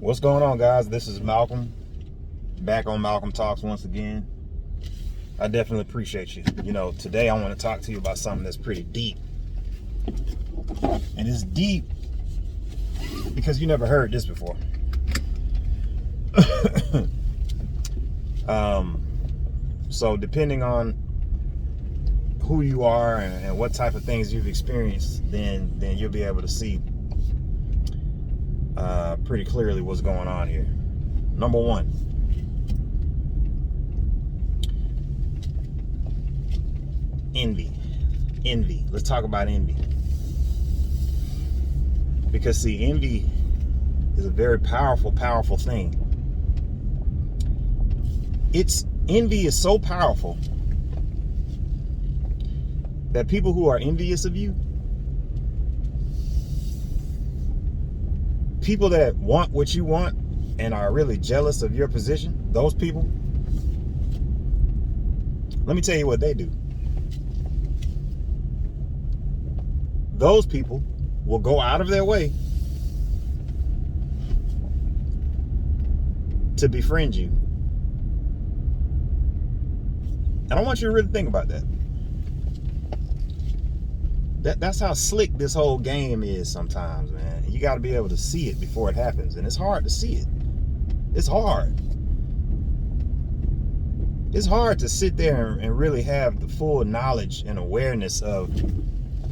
What's going on, guys? This is Malcolm, back on Malcolm Talks once again. I definitely appreciate you. Today I want to talk to you about something that's pretty deep. And it's deep because you never heard this before. So depending on who you are and what type of things you've experienced, then you'll be able to see pretty clearly what's going on here. Number one, envy. Let's talk about envy. Because see, envy is a very powerful thing. Envy is so powerful that people who are envious of you, people that want what you want and are really jealous of your position, those people, let me tell you what they do. Those people will go out of their way to befriend you. And I want you to really think about that. That's how slick this whole game is sometimes, man. You got to be able to see it before it happens. And it's hard to see it. It's hard. It's hard to sit there and really have the full knowledge and awareness of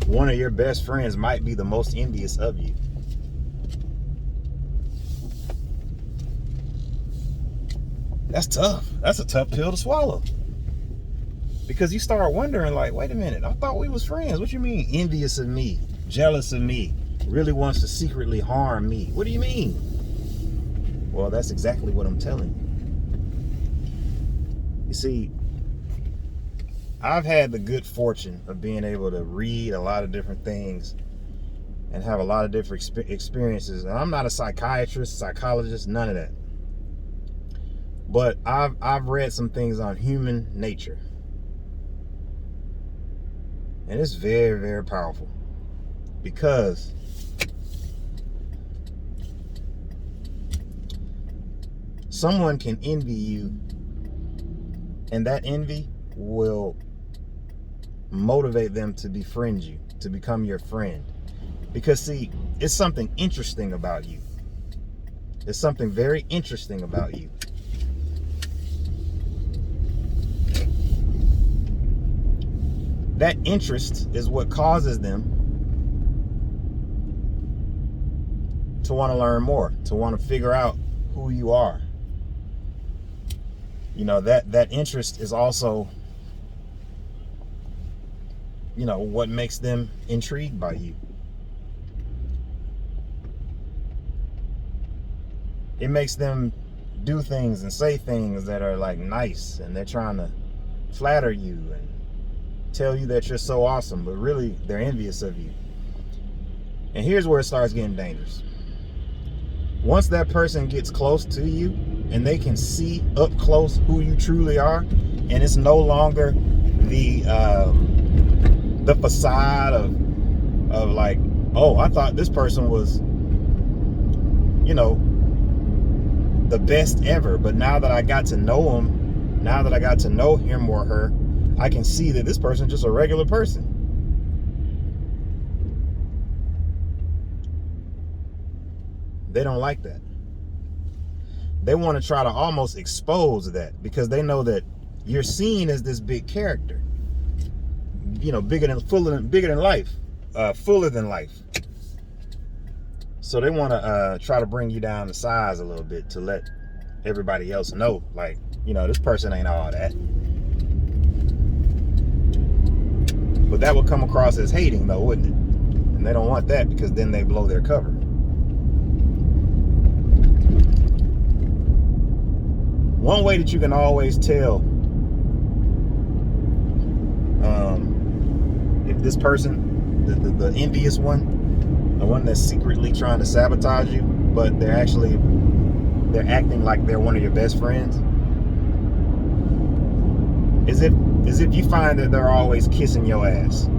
one of your best friends might be the most envious of you. That's tough. That's a tough pill to swallow. Because you start wondering, like, wait a minute, I thought we was friends. What you mean envious of me, jealous of me, really wants to secretly harm me? What do you mean? Well, that's exactly what I'm telling you. You see, I've had the good fortune of being able to read a lot of different things and have a lot of different experiences. And I'm not a psychiatrist, psychologist, none of that. But I've read some things on human nature. And it's very, very powerful, because someone can envy you, and that envy will motivate them to befriend you, to become your friend. Because see, it's something interesting about you. It's something very interesting about you. That interest is what causes them to want to learn more, to want to figure out who you are. That interest is also, what makes them intrigued by you. It makes them do things and say things that are like nice, and they're trying to flatter you and tell you that you're so awesome, but really they're envious of you. And here's where it starts getting dangerous. Once that person gets close to you and they can see up close who you truly are, and it's no longer the facade of like, oh, I thought this person was the best ever, but now that I got to know him, now that I got to know him or her, I can see that this person's just a regular person. They don't like that. They want to try to almost expose that, because they know that you're seen as this big character. Bigger than life, fuller than life. So they want to try to bring you down to size a little bit to let everybody else know, like, this person ain't all that. But that would come across as hating, though, wouldn't it? And they don't want that, because then they blow their cover. One way that you can always tell if this person, the envious one, the one that's secretly trying to sabotage you, but they're acting like they're one of your best friends, is if you find that they're always kissing your ass.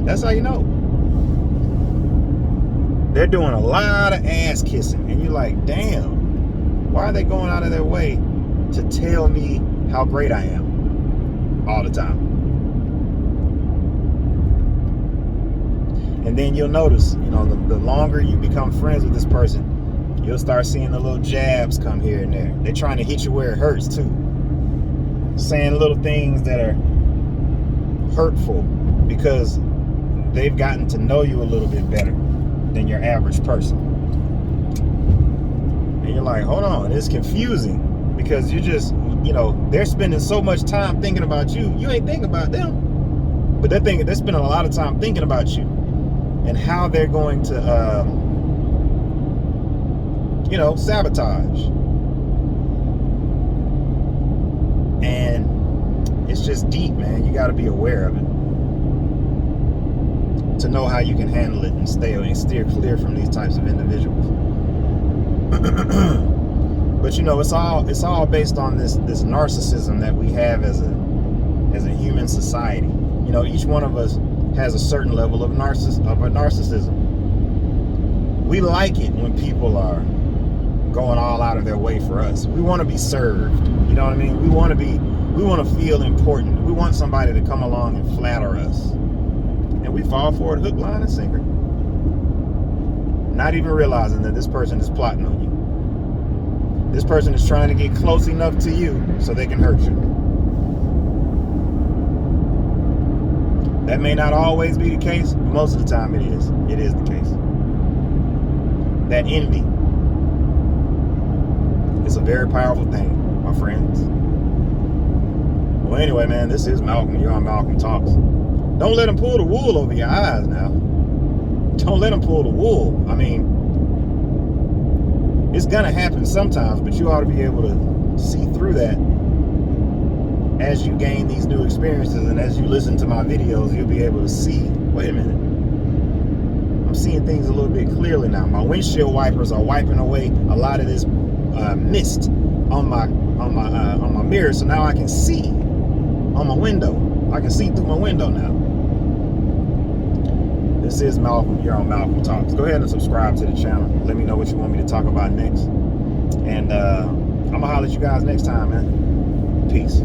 That's how you know. they're doing a lot of ass kissing, and you're like, damn, why are they going out of their way to tell me how great I am all the time? And then you'll notice, the longer you become friends with this person, you'll start seeing the little jabs come here and there. They're trying to hit you where it hurts too, saying little things that are hurtful because they've gotten to know you a little bit better than your average person. And you're like, hold on, it's confusing because you're just, they're spending so much time thinking about you. You ain't thinking about them, but they're spending a lot of time thinking about you and how they're going to, sabotage. And it's just deep, man. You got to be aware of it to know how you can handle it and steer clear from these types of individuals. But it's all based on this narcissism that we have as a human society. Each one of us has a certain level of narcissism. We like it when people are going all out of their way for us. We want to be served. You know what I mean? We want to feel important. We want somebody to come along and flatter us. And we fall for it hook, line, and sinker. Not even realizing that this person is plotting on you. This person is trying to get close enough to you so they can hurt you. That may not always be the case, but most of the time it is. It is the case. That envy is a very powerful thing, my friends. Well, anyway, man, this is Malcolm. You're on Malcolm Talks. Don't let them pull the wool over your eyes now. Don't let them pull the wool. I mean, it's going to happen sometimes, but you ought to be able to see through that as you gain these new experiences. And as you listen to my videos, you'll be able to see, wait a minute, I'm seeing things a little bit clearly now. My windshield wipers are wiping away a lot of this mist on my mirror, so now I can see on my window. I can see through my window now. This is Malcolm. You're on Malcolm Talks. Go ahead and subscribe to the channel. Let me know what you want me to talk about next. And I'm going to holler at you guys next time, man. Peace.